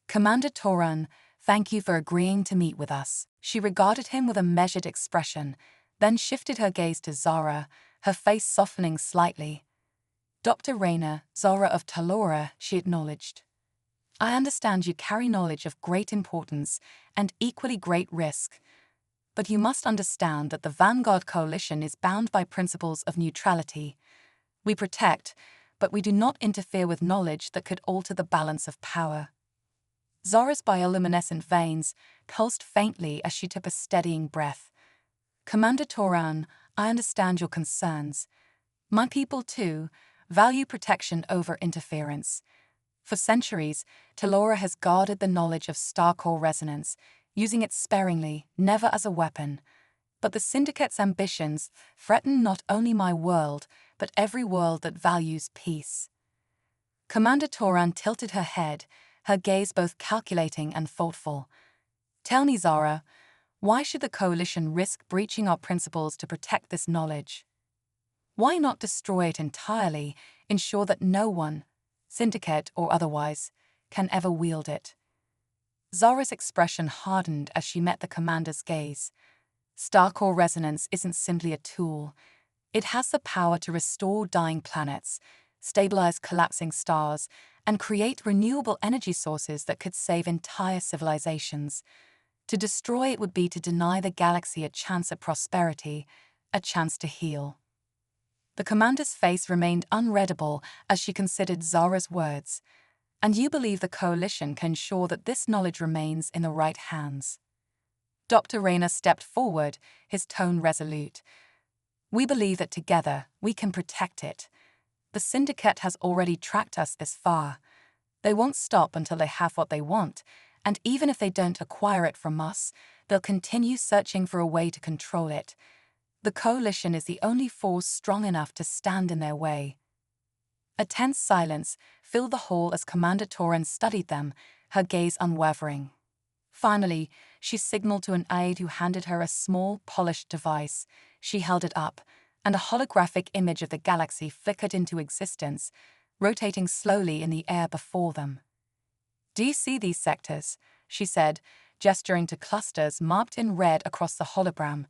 "Commander Toran, thank you for agreeing to meet with us." She regarded him with a measured expression, then shifted her gaze to Zara, her face softening slightly. "Dr. Rayner, Zara of Talora," she acknowledged. "I understand you carry knowledge of great importance and equally great risk. But you must understand that the Vanguard Coalition is bound by principles of neutrality. We protect, but we do not interfere with knowledge that could alter the balance of power." Zara's bioluminescent veins pulsed faintly as she took a steadying breath. "Commander Toran, I understand your concerns. My people, too, value protection over interference. For centuries, Talora has guarded the knowledge of star core resonance, using it sparingly, never as a weapon. But the Syndicate's ambitions threaten not only my world, but every world that values peace." Commander Toran tilted her head, her gaze both calculating and thoughtful. "Tell me, Zara, why should the Coalition risk breaching our principles to protect this knowledge? Why not destroy it entirely, ensure that no one, Syndicate or otherwise, can ever wield it?" Zara's expression hardened as she met the commander's gaze. Star-core resonance isn't simply a tool. It has the power to restore dying planets, stabilize collapsing stars, and create renewable energy sources that could save entire civilizations. To destroy it would be to deny the galaxy a chance at prosperity, a chance to heal. The commander's face remained unreadable as she considered Zara's words. "And you believe the Coalition can ensure that this knowledge remains in the right hands?" Dr. Rayner stepped forward, his tone resolute. "We believe that together we can protect it. The Syndicate has already tracked us this far. They won't stop until they have what they want, and even if they don't acquire it from us, they'll continue searching for a way to control it. The Coalition is the only force strong enough to stand in their way." A tense silence filled the hall as Commander Toran studied them, her gaze unwavering. Finally, she signaled to an aide who handed her a small, polished device. She held it up, and a holographic image of the galaxy flickered into existence, rotating slowly in the air before them. "Do you see these sectors?" she said, gesturing to clusters marked in red across the hologram.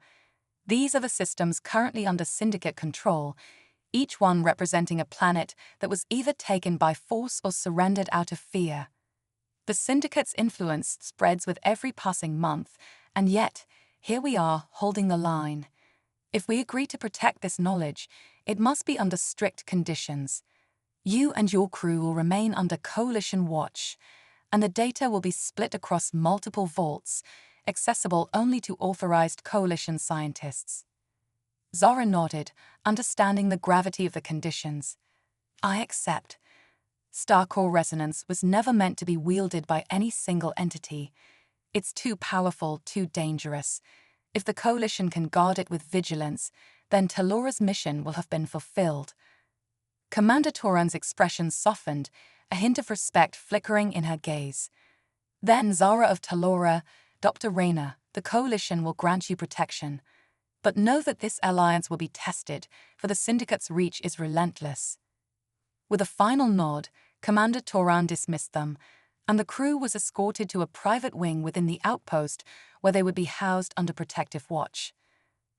"These are the systems currently under Syndicate control, each one representing a planet that was either taken by force or surrendered out of fear. The Syndicate's influence spreads with every passing month, and yet, here we are, holding the line. If we agree to protect this knowledge, it must be under strict conditions. You and your crew will remain under Coalition watch, and the data will be split across multiple vaults, accessible only to authorized Coalition scientists." Zara nodded, understanding the gravity of the conditions. "I accept. Star-core resonance was never meant to be wielded by any single entity. It's too powerful, too dangerous. If the Coalition can guard it with vigilance, then Talora's mission will have been fulfilled." Commander Toran's expression softened, a hint of respect flickering in her gaze. "Then, Zara of Talora, Dr. Rayner, the Coalition will grant you protection. But know that this alliance will be tested, for the Syndicate's reach is relentless." With a final nod, Commander Toran dismissed them, and the crew was escorted to a private wing within the outpost where they would be housed under protective watch.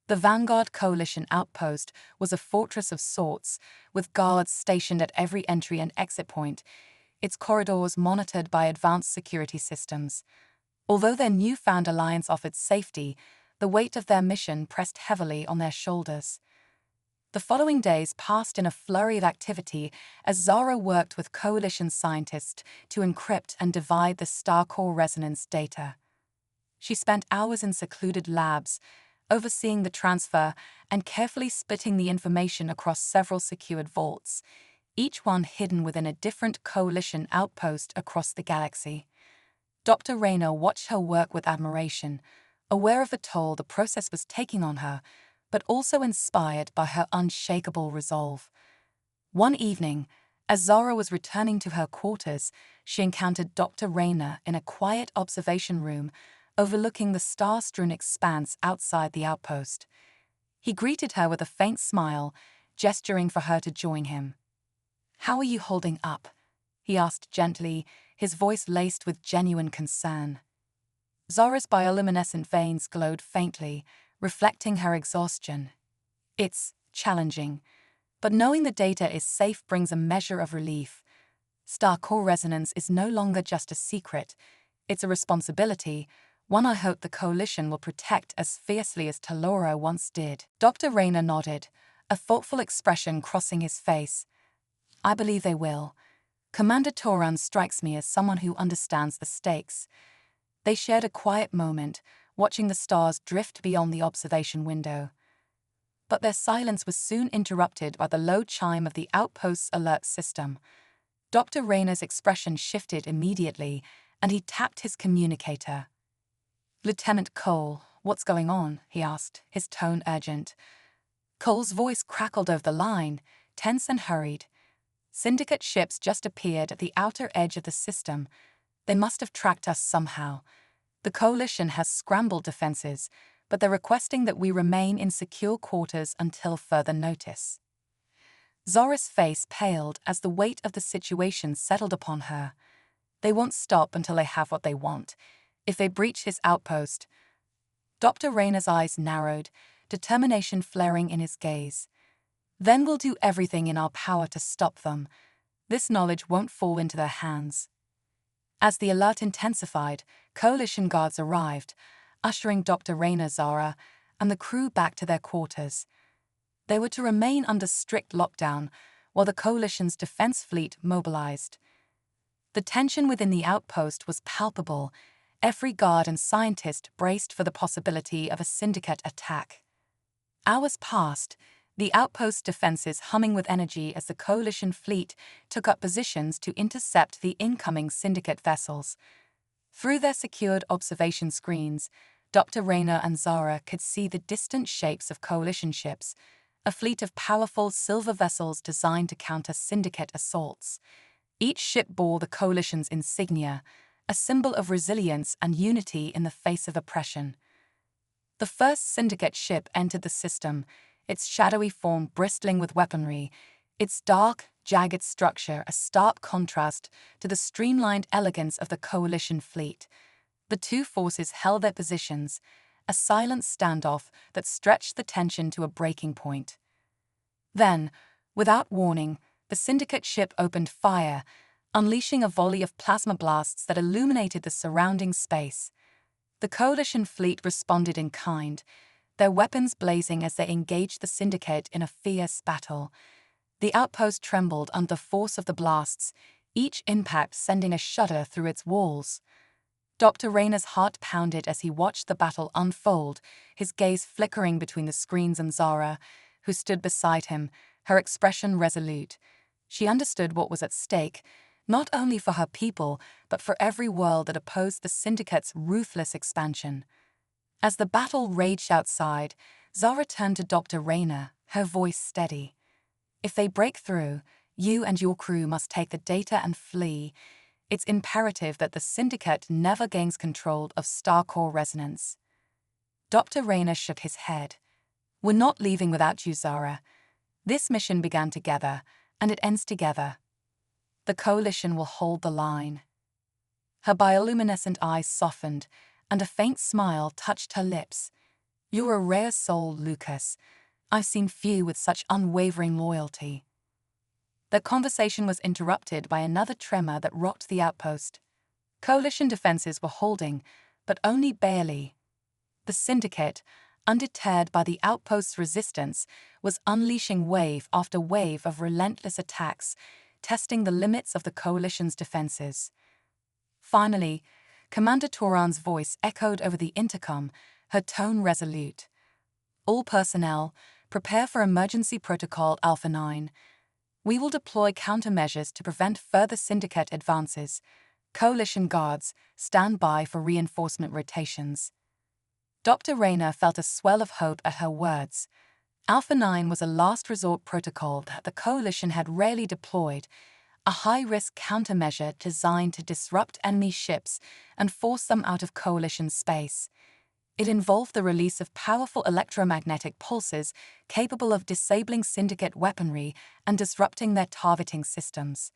The Vanguard Coalition outpost was a fortress of sorts, with guards stationed at every entry and exit point, its corridors monitored by advanced security systems. Although their newfound alliance offered safety, the weight of their mission pressed heavily on their shoulders. The following days passed in a flurry of activity as Zara worked with Coalition scientists to encrypt and divide the star core resonance data. She spent hours in secluded labs, overseeing the transfer and carefully splitting the information across several secured vaults, each one hidden within a different Coalition outpost across the galaxy. Dr. Rayner watched her work with admiration, aware of the toll the process was taking on her, but also inspired by her unshakable resolve. One evening, as Zara was returning to her quarters, she encountered Dr. Rayner in a quiet observation room overlooking the star-strewn expanse outside the outpost. He greeted her with a faint smile, gesturing for her to join him. "How are you holding up?" he asked gently, his voice laced with genuine concern. Zara's bioluminescent veins glowed faintly, reflecting her exhaustion. "It's challenging, but knowing the data is safe brings a measure of relief. Star core resonance is no longer just a secret, it's a responsibility, one I hope the Coalition will protect as fiercely as Talora once did." Dr. Rayner nodded, a thoughtful expression crossing his face. "I believe they will. Commander Toran strikes me as someone who understands the stakes." They shared a quiet moment, watching the stars drift beyond the observation window. But their silence was soon interrupted by the low chime of the outpost's alert system. Dr. Rayner's expression shifted immediately, and he tapped his communicator. "Lieutenant Cole, what's going on?" he asked, his tone urgent. Cole's voice crackled over the line, tense and hurried. "Syndicate ships just appeared at the outer edge of the system. They must have tracked us somehow. The Coalition has scrambled defenses, but they're requesting that we remain in secure quarters until further notice." Zora's face paled as the weight of the situation settled upon her. They won't stop until they have what they want. If they breach his outpost... Dr. Rayner's eyes narrowed, determination flaring in his gaze. "Then we'll do everything in our power to stop them. This knowledge won't fall into their hands." As the alert intensified, Coalition guards arrived, ushering Dr. Rayner, Zara, and the crew back to their quarters. They were to remain under strict lockdown while the Coalition's defense fleet mobilized. The tension within the outpost was palpable. Every guard and scientist braced for the possibility of a syndicate attack. Hours passed, the outpost's defenses humming with energy as the Coalition fleet took up positions to intercept the incoming syndicate vessels. Through their secured observation screens, Dr. Rayner and Zara could see the distant shapes of Coalition ships, a fleet of powerful silver vessels designed to counter syndicate assaults. Each ship bore the Coalition's insignia, a symbol of resilience and unity in the face of oppression. The first syndicate ship entered the system, its shadowy form bristling with weaponry, its dark, jagged structure a stark contrast to the streamlined elegance of the Coalition fleet. The two forces held their positions, a silent standoff that stretched the tension to a breaking point. Then, without warning, the syndicate ship opened fire, unleashing a volley of plasma blasts that illuminated the surrounding space. The Coalition fleet responded in kind, their weapons blazing as they engaged the syndicate in a fierce battle. The outpost trembled under the force of the blasts, each impact sending a shudder through its walls. Dr. Rayner's heart pounded as he watched the battle unfold, his gaze flickering between the screens and Zara, who stood beside him, her expression resolute. She understood what was at stake, not only for her people, but for every world that opposed the Syndicate's ruthless expansion. As the battle raged outside, Zara turned to Dr. Rayner, her voice steady. "If they break through, you and your crew must take the data and flee. It's imperative that the Syndicate never gains control of star core resonance." Dr. Rayner shook his head. "We're not leaving without you, Zara. This mission began together, and it ends together. The Coalition will hold the line." Her bioluminescent eyes softened, and a faint smile touched her lips. You're a rare soul, Lucas. I've seen few with such unwavering loyalty. The conversation was interrupted by another tremor that rocked the outpost. Coalition defenses were holding, but only barely. The Syndicate, undeterred by the outpost's resistance, was unleashing wave after wave of relentless attacks, testing the limits of the Coalition's defenses. Finally, Commander Turan's voice echoed over the intercom, her tone resolute. All personnel, prepare for Emergency Protocol Alpha 9. We will deploy countermeasures to prevent further Syndicate advances. Coalition guards, stand by for reinforcement rotations. Dr. Rayner felt a swell of hope at her words. Alpha 9 was a last resort protocol that the Coalition had rarely deployed, a high-risk countermeasure designed to disrupt enemy ships and force them out of Coalition space. It involved the release of powerful electromagnetic pulses capable of disabling Syndicate weaponry and disrupting their targeting systems.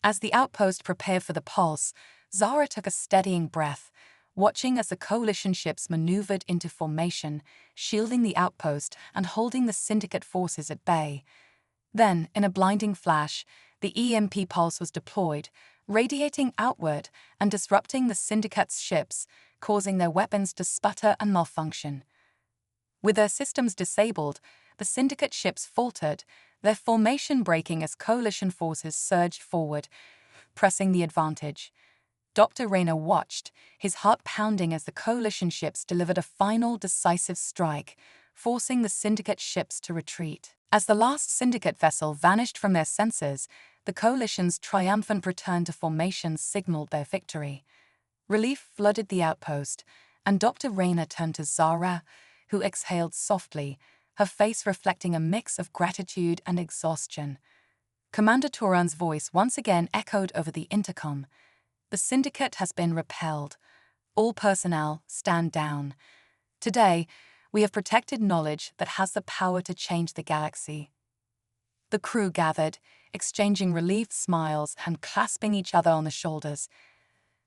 As the outpost prepared for the pulse, Zara took a steadying breath, watching as the Coalition ships maneuvered into formation, shielding the outpost and holding the Syndicate forces at bay. Then, in a blinding flash, the EMP pulse was deployed, radiating outward and disrupting the Syndicate's ships, causing their weapons to sputter and malfunction. With their systems disabled, the Syndicate ships faltered, their formation breaking as Coalition forces surged forward, pressing the advantage. Dr. Rayner watched, his heart pounding as the Coalition ships delivered a final decisive strike, forcing the Syndicate ships to retreat. As the last Syndicate vessel vanished from their sensors, the Coalition's triumphant return to formation signaled their victory. Relief flooded the outpost, and Dr. Rayner turned to Zara, who exhaled softly, her face reflecting a mix of gratitude and exhaustion. Commander Turan's voice once again echoed over the intercom. The Syndicate has been repelled. All personnel, stand down. Today, we have protected knowledge that has the power to change the galaxy. The crew gathered, exchanging relieved smiles and clasping each other on the shoulders.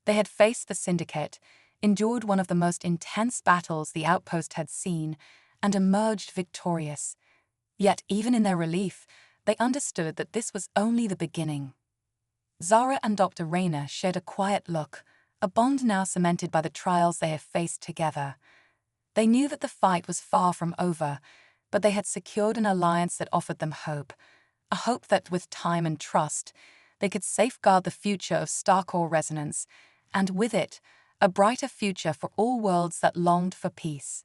They had faced the Syndicate, endured one of the most intense battles the outpost had seen, and emerged victorious. Yet even in their relief, they understood that this was only the beginning. Zara and Dr. Rayner shared a quiet look, a bond now cemented by the trials they had faced together. They knew that the fight was far from over, but they had secured an alliance that offered them hope, a hope that, with time and trust, they could safeguard the future of Starcore Resonance, and with it, a brighter future for all worlds that longed for peace.